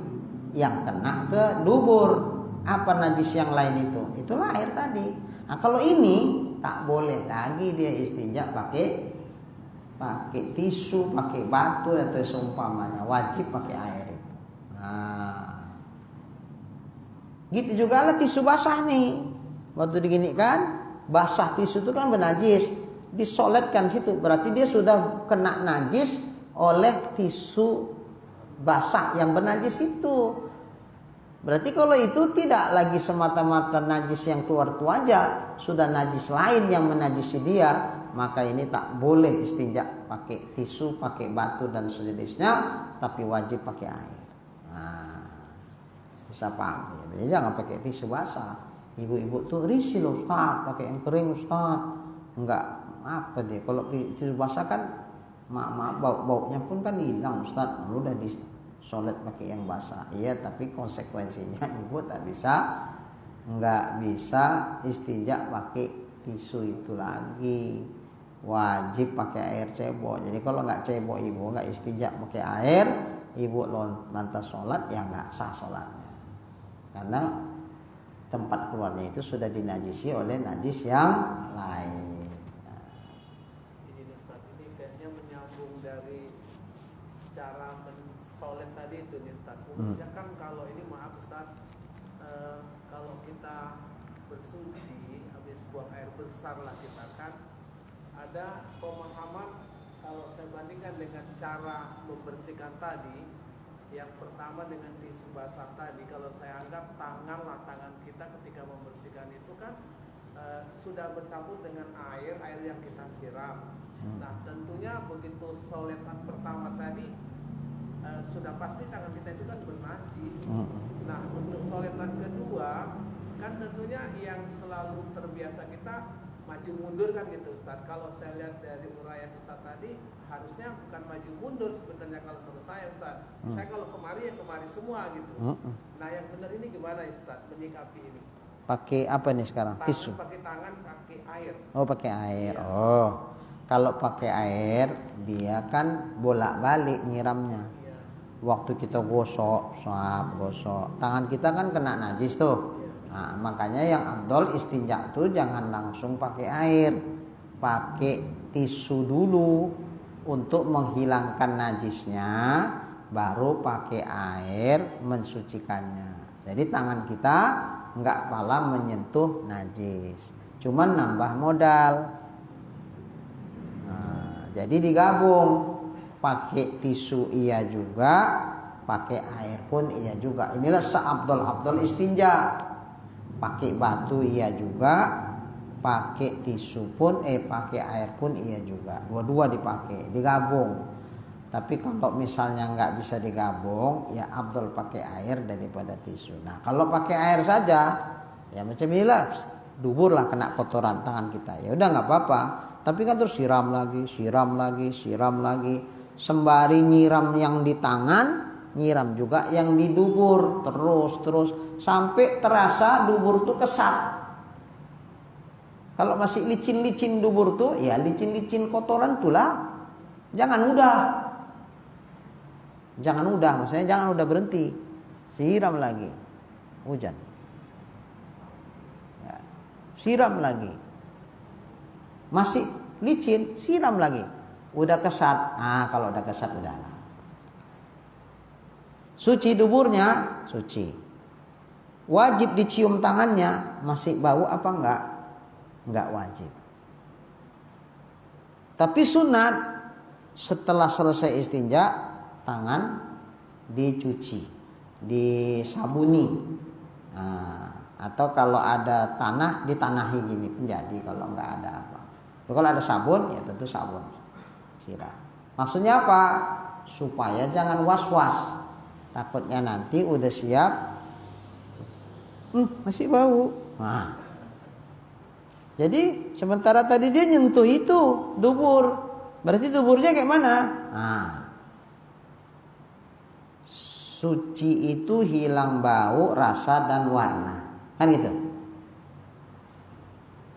yang kena ke dubur. Apa najis yang lain itu? Itulah air tadi. Nah, kalau ini tak boleh lagi dia istinja pakai tisu, pakai batu atau seumpamanya, wajib pakai air itu. Nah, gitu juga lah tisu basah nih. Waktu digini kan, basah tisu itu kan bernajis, disoletkan situ, berarti dia sudah kena najis oleh tisu basah yang bernajis itu. Berarti kalau itu tidak lagi semata-mata najis yang keluar itu aja, sudah najis lain yang menajisi dia, maka ini tak boleh istinja pakai tisu, pakai batu dan sejenisnya, tapi wajib pakai air. Nah, bisa paham ya? Jadi jangan pakai tisu basah. Ibu-ibu tuh risih loh Ustaz, pakai yang kering Ustaz. Enggak apa deh, kalau tisu basah kan maaf baunya pun kan hilang Ustaz. Udah disolet pakai yang basah. Iya, tapi konsekuensinya ibu nggak bisa istinja pakai tisu itu lagi. wajib pakai air cebok. Jadi kalau nggak cebok ibu, nggak istinja pakai air, ibu lantas sholat ya nggak sah sholatnya, karena tempat keluarnya itu sudah dinajisi oleh najis yang lain. Ini Ustaz, ini kayaknya menyambung dari cara mensolet tadi itu nih Ustaz. Umumnya kan kalau ini maaf Ustaz, kalau kita bersuci habis buang air besar lah kita kan ada pemahaman, kalau saya bandingkan dengan cara membersihkan tadi, yang pertama dengan tisu basah tadi, kalau saya anggap tangan kita ketika membersihkan itu kan sudah bercampur dengan air yang kita siram. Nah tentunya begitu soletan pertama tadi sudah pasti tangan kita itu kan bernajis. Nah untuk soletan kedua kan tentunya yang selalu terbiasa kita maju mundur kan gitu Ustaz. Kalau saya lihat dari uraian Ustaz tadi, harusnya bukan maju mundur sebenarnya kalau menurut saya Ustaz. Saya kalau kemari ya kemari semua gitu. Nah yang benar ini gimana Ustaz menyikapi ini? Pakai apa nih sekarang? Tisu. Pakai tangan, pakai air. Oh pakai air. Iya. Oh kalau pakai air dia kan bolak-balik nyiramnya. Iya. Waktu kita gosok, gosok, tangan kita kan kena najis tuh. Nah, makanya yang afdol istinja tuh jangan langsung pakai air, pakai tisu dulu untuk menghilangkan najisnya, baru pakai air mensucikannya. Jadi tangan kita nggak malah menyentuh najis, cuman nambah modal. Nah, jadi digabung, pakai tisu iya juga, pakai air pun iya juga. Inilah seabdol istinja. Pakai batu iya juga, pakai tisu pun pakai air pun iya juga. Dua-dua dipakai, digabung. Tapi kalau misalnya nggak bisa digabung, ya afdol pakai air daripada tisu. Nah kalau pakai air saja, ya macam inilah, dubur lah kena kotoran tangan kita. Ya udah nggak apa-apa. Tapi kan terus siram lagi. Sembari nyiram yang di tangan, nyiram juga yang di dubur, terus sampai terasa dubur tuh kesat. Kalau masih licin dubur tuh, ya licin kotoran tuh lah. Jangan udah, maksudnya jangan udah berhenti, siram lagi, hujan, ya, siram lagi, masih licin, siram lagi, udah kesat. Kalau udah kesat udahlah. Suci duburnya, suci. Wajib dicium tangannya, masih bau apa enggak? Enggak wajib. Tapi sunat setelah selesai istinja, tangan dicuci, disabuni. Atau kalau ada tanah, ditanahi gini pun jadi kalau enggak ada apa. Kalau ada sabun, ya tentu sabun. Siram. Maksudnya apa? Supaya jangan was-was. Takutnya nanti udah siap, masih bau. Nah, jadi sementara tadi dia nyentuh itu dubur, berarti duburnya kayak mana? Nah, suci itu hilang bau, rasa dan warna, kan gitu.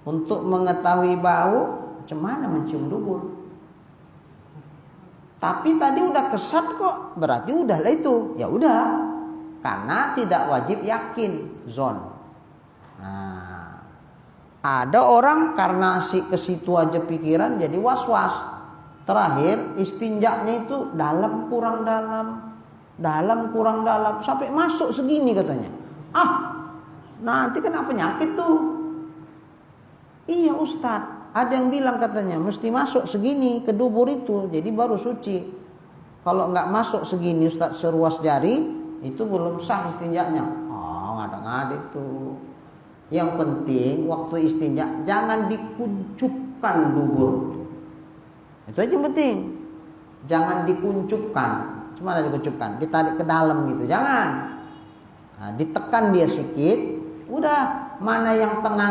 Untuk mengetahui bau, macam mana mencium dubur? Tapi tadi udah kesat kok, berarti udahlah itu. Ya udah, karena tidak wajib yakin zon. Nah, ada orang karena ke situ aja pikiran jadi was-was. Terakhir istinjaknya itu dalam kurang dalam, sampai masuk segini katanya. Nanti kena penyakit tuh. Iya Ustadz. Ada yang bilang katanya mesti masuk segini ke dubur itu, jadi baru suci. Kalau nggak masuk segini Ustaz seruas jari, itu belum sah istinjaknya. Ngada-ngada itu. Yang penting waktu istinja jangan dikuncupkan dubur. Itu aja yang penting. Jangan dikuncupkan. Cuma ada dikuncupkan, ditarik ke dalam gitu. Jangan. Nah, ditekan dia sedikit, udah mana yang tengah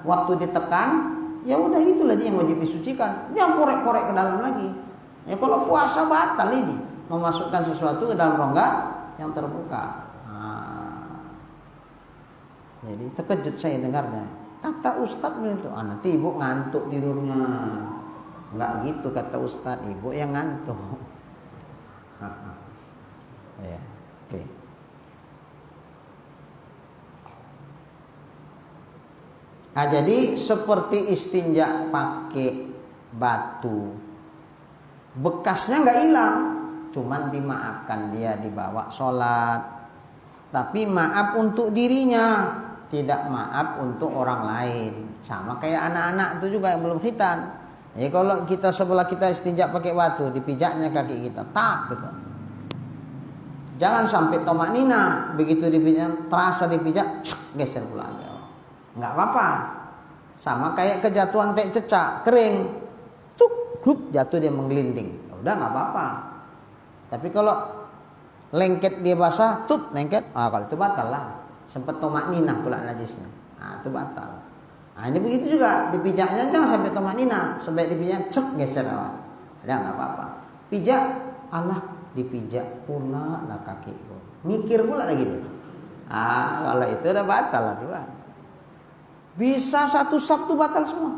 waktu ditekan, ya udah itulah dia yang wajib disucikan. Jangan korek-korek ke dalam lagi. Ya kalau puasa batal ini, memasukkan sesuatu ke dalam rongga yang terbuka. Jadi terkejut saya dengarnya. Kata Ustadz begitu, nanti ibu ngantuk tidurnya. Enggak gitu kata Ustadz, ibu yang ngantuk. Ya, oke. Nah, jadi seperti istinja pakai batu, bekasnya nggak hilang, cuman dimaafkan, dia dibawa sholat, tapi maaf untuk dirinya, tidak maaf untuk orang lain. Sama kayak anak-anak itu juga yang belum khitan. Ya kalau kita sebelah kita istinja pakai batu, dipijaknya kaki kita, tak gitu. Jangan sampai tomak nina, begitu dipijak, terasa dipijak, geser pulang. Nggak apa-apa. Sama kayak kejatuhan teh cecak kering, tuk, grup jatuh dia menggelinding, udah nggak apa-apa. Tapi kalau lengket dia basah, tuk lengket, kalau itu batal lah. Sempat tomak nina pula najisnya, itu batal. Nah ini begitu juga, dipijaknya jangan sampai tomak nina, sampai dipijak, cek geser awal, udah nggak apa-apa. Pijak, Allah dipijak pula lah kakiku, mikir pula lagi dia. Kalau itu udah batal lah tuan. Bisa satu Sabtu batal semua.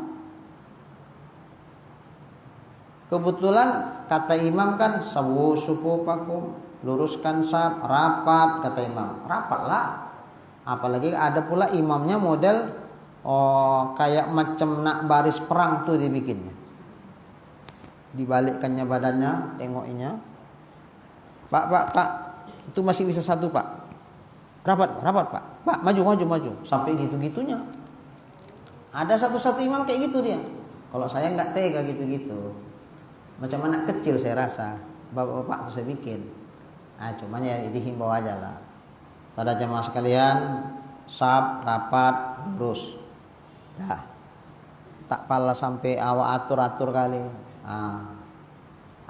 Kebetulan kata imam kan sawu sufufakum, luruskan saf, rapat kata imam. Rapatlah. Apalagi ada pula imamnya model kayak macam nak baris perang tuh dibikinnya. Dibalikkannya badannya, tengokinya. Pak, itu masih bisa satu, Pak. Rapat, Pak. Pak, maju. Sampai gitu-gitunya. Ada satu imam kayak gitu dia. Kalau saya nggak tega gitu-gitu. Macam anak kecil saya rasa. Bapak-bapak tuh saya bikin. Cuman ya dihimbau aja lah. Pada jemaah sekalian, saf, rapat, lurus. Dah. Tak pala sampai awak atur-atur kali.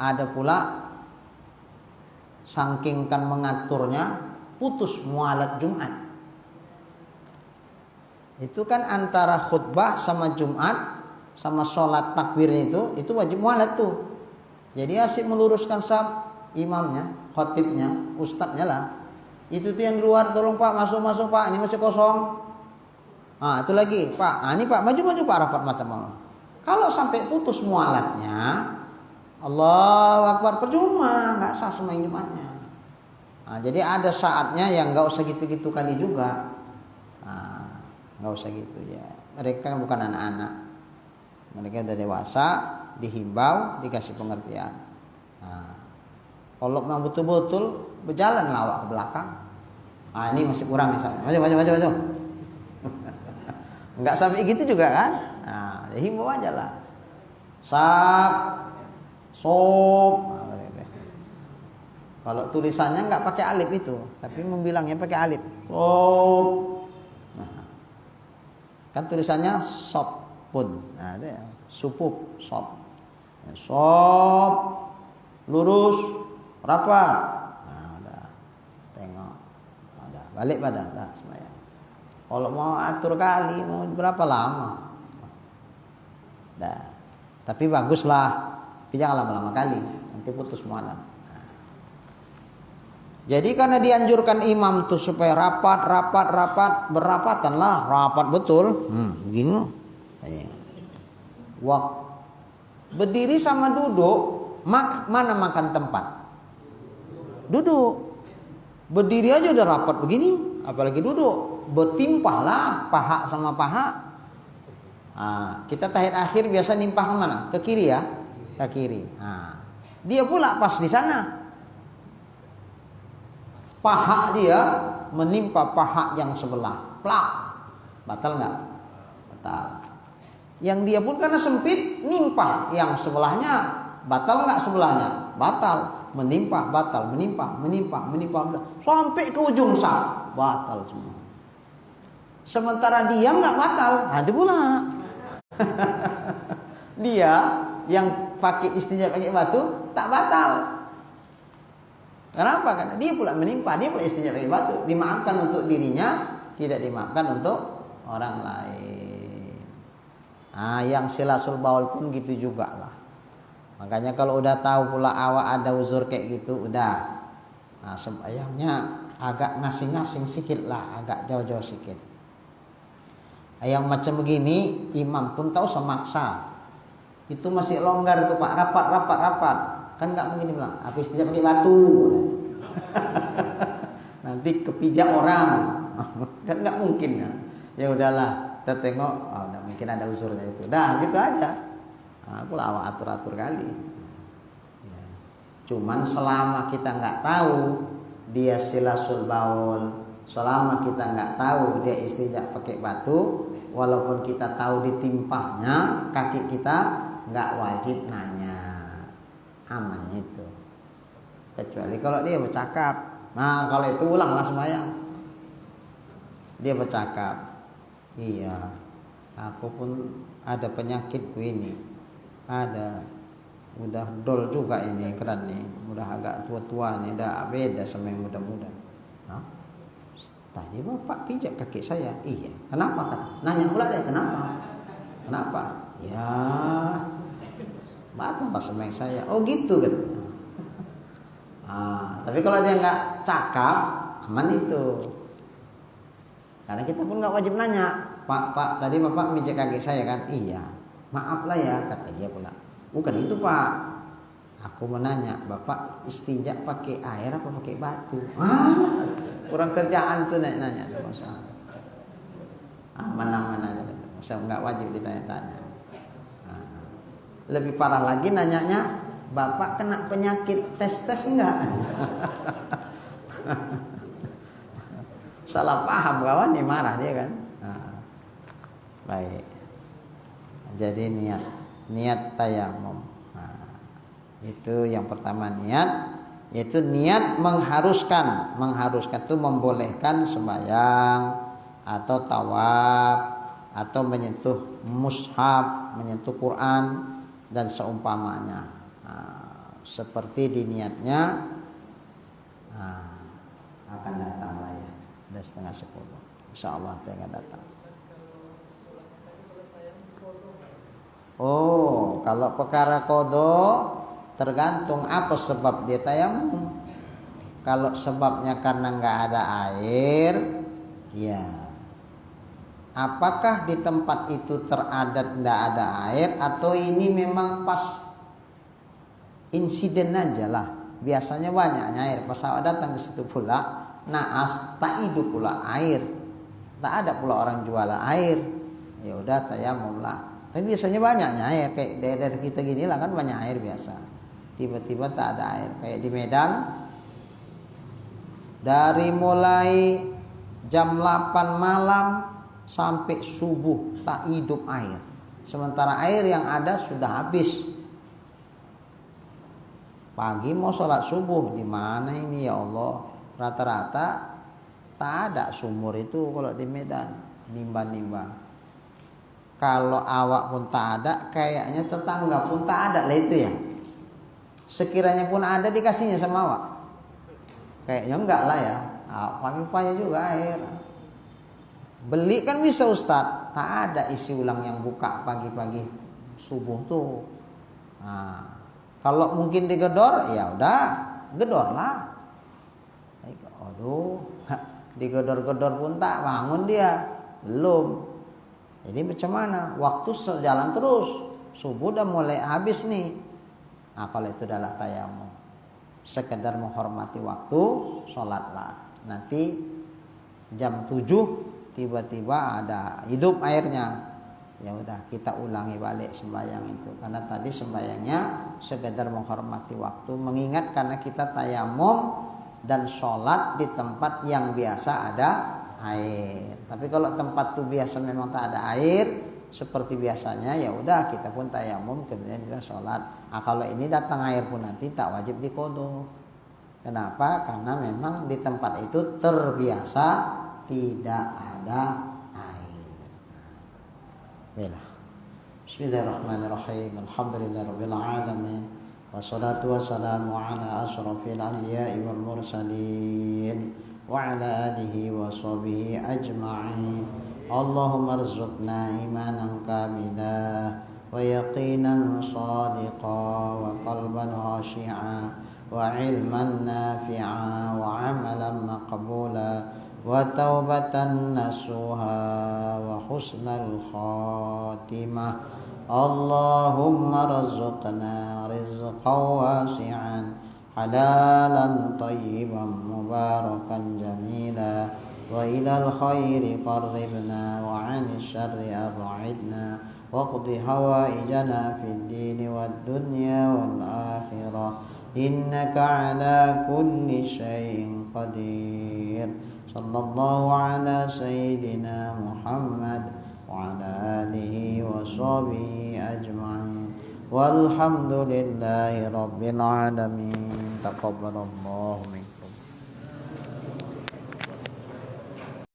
Ada pula saking kan mengaturnya putus mualat Jumat. Itu kan antara khutbah sama Jumat sama sholat takbirnya itu wajib mualat tuh. Jadi asik meluruskan saf imamnya, khotibnya, ustadznya lah. Itu tuh yang di luar, tolong Pak masuk Pak, ini masih kosong. Itu lagi Pak, ini Pak maju Pak, rapat macam mana. Kalau sampai putus mualatnya, Allahu Akbar, percuma, nggak sah sembahyang Jumatnya. Jadi ada saatnya yang nggak usah gitu-gitu kali juga. Nggak usah gitu ya. Mereka kan bukan anak-anak, mereka udah dewasa, dihimbau, dikasih pengertian. Kalau memang betul-betul berjalan lawak ke belakang, ini masih kurang nih, maju. Nggak sampai gitu juga kan? Dihimbau aja lah. Sap, sop. Kalau tulisannya nggak pakai alif itu, tapi membilangnya pakai alif. Sop. Kan tulisannya sop pun, itu ya, supup, sop, sop, lurus, rapat, udah, tengok, udah, balik badan, dah semuanya. Kalau mau atur kali, mau berapa lama, dah, tapi baguslah, tapi jangan lama-lama kali, nanti putus mualat. Jadi karena dianjurkan imam tuh supaya rapat, berapatan lah, rapat betul. Begini. Berdiri sama duduk, mana makan tempat? Duduk. Berdiri aja udah rapat begini, apalagi duduk. Bertimpah lah paha sama paha. Kita tahiyat akhir biasa nimpah kemana? Ke kiri ya, ke kiri. Dia pula pas di sana. Paha dia menimpa paha yang sebelah, plak, batal nggak? Batal. Yang dia pun karena sempit nimpa yang sebelahnya, batal nggak sebelahnya? Batal. Menimpa, batal, menimpa, sampai ke ujung saf, batal semua. Sementara dia nggak batal, itu pula. Dia yang pakai istinja pakai batu tak batal. Kenapa? Karena dia pula menimpa, dia pula istinja pakai batu. Dimaafkan untuk dirinya, tidak dimaafkan untuk orang lain. Yang silasul baul pun gitu juga lah. Makanya kalau udah tahu pula awak ada uzur kayak gitu, udah. Sembahyangnya agak ngasing-ngasing sikit lah, agak jauh-jauh sikit. Yang macam begini, imam pun tahu semaksa. Itu masih longgar tuh Pak, rapat. Kan nggak mungkin dia bilang, aku istinja pakai batu. Nanti kepijak orang. Kan nggak mungkin kan. Ya udahlah, kita tengok, oh, mungkin ada usurnya itu. Dah, gitu aja. Aku lah atur kali. Ya. Cuman selama kita nggak tahu dia silasul baul, selama kita nggak tahu dia istinja pakai batu, walaupun kita tahu ditimpahnya kaki kita, nggak wajib nanya, aman itu. Kecuali kalau dia bercakap. Nah kalau itu ulanglah sembahyang. Dia bercakap, iya, aku pun ada penyakitku ini, ada, udah dol juga ini keran nih, udah agak tua-tua nih, udah beda sama yang muda-muda. Hah? Tadi bapak pijak kaki saya, iya. Kenapa? Nanya pula deh, kenapa? Ya, batal sama yang saya. Oh gitu kan. Tapi kalau dia nggak cakap, aman itu. Karena kita pun nggak wajib nanya, Pak, tadi bapak pijak kaki saya kan? Iya. Maaf lah ya, kata dia pula. Bukan itu Pak. Aku mau nanya, bapak istinja pakai air apa pakai batu? Kurang kerjaan tuh nanya tuh masa. Aman aja, masa nggak wajib ditanya-tanya. Lebih parah lagi nanyanya, bapak kena penyakit tes enggak? Salah paham kawan, nih marah dia kan. Baik. Jadi niat tayamum. Itu yang pertama niat, yaitu niat mengharuskan itu membolehkan sembahyang atau tawaf atau menyentuh mushaf, menyentuh Quran dan seumpamanya. Seperti di niatnya akan datang lah ya, udah 9:30. Insyaallah akan datang. Oh, kalau perkara qada tergantung apa sebab dia tayamum. Kalau sebabnya karena nggak ada air, ya. Apakah di tempat itu teradat nggak ada air atau ini memang pas insiden aja lah. Biasanya banyaknya air. Pas awak datang ke situ pula, naas tak hidup pula air. Tak ada pula orang jualan air. Ya udah tayamum lah. Tapi biasanya banyaknya air, kayak daerah kita gini lah kan banyak air biasa. Tiba-tiba tak ada air, kayak di Medan. Dari mulai jam 8 malam sampai subuh tak hidup air. Sementara air yang ada sudah habis. Pagi mau sholat subuh, di mana ini ya Allah? Rata-rata tak ada sumur itu kalau di Medan, nimba-nimba. Kalau awak pun tak ada, kayaknya tetangga pun tak ada lah itu ya. Sekiranya pun ada dikasihnya sama awak. Kayaknya enggak lah ya. Pagi-pagi juga air. Beli kan bisa Ustaz. Tak ada isi ulang yang buka pagi-pagi subuh tuh. Kalau mungkin digedor, ya udah, gedor lah. Aduh, digedor-gedor pun tak bangun dia. Belum. Jadi macam mana? Waktu sejalan terus. Subuh udah mulai habis nih. Nah kalau itu adalah tayamum. Sekedar menghormati waktu, sholatlah. Nanti jam 7 tiba-tiba ada hidup airnya. Ya udah kita ulangi balik sembahyang itu. Karena tadi sembahyangnya sekedar menghormati waktu. Mengingat karena kita tayamum dan sholat di tempat yang biasa ada air. Tapi kalau tempat itu biasa memang tak ada air seperti biasanya, ya udah kita pun tayamum kemudian kita sholat. Kalau ini datang air pun nanti tak wajib diqodho. Kenapa? Karena memang di tempat itu terbiasa tidak ada air. Bismillahirrahmanirrahim. Alhamdulillahirabbil alamin. Wassalatu wassalamu ala asyrafil anbiya'i wal mursalin. وعلى آله وصحبه أجمعين اللهم ارزقنا إيمانا كاملا ويقينا صادقا وقلبا خاشعا وعلما نافعا وعملا مقبولا وتوبة نصوحا وحسن الخاتمة. اللهم ارزقنا رزقا واسعا حلالا طيبا مباركا جميلا، وإلى الخير قربنا وعن الشر أبعدنا، واقض حوائجنا في الدين والدنيا والآخرة، إنك على كل شيء قدير. صلى الله على سيدنا محمد وعلى آله وصحبه أجمعين، والحمد لله رب العالمين. تقبل الله منكم.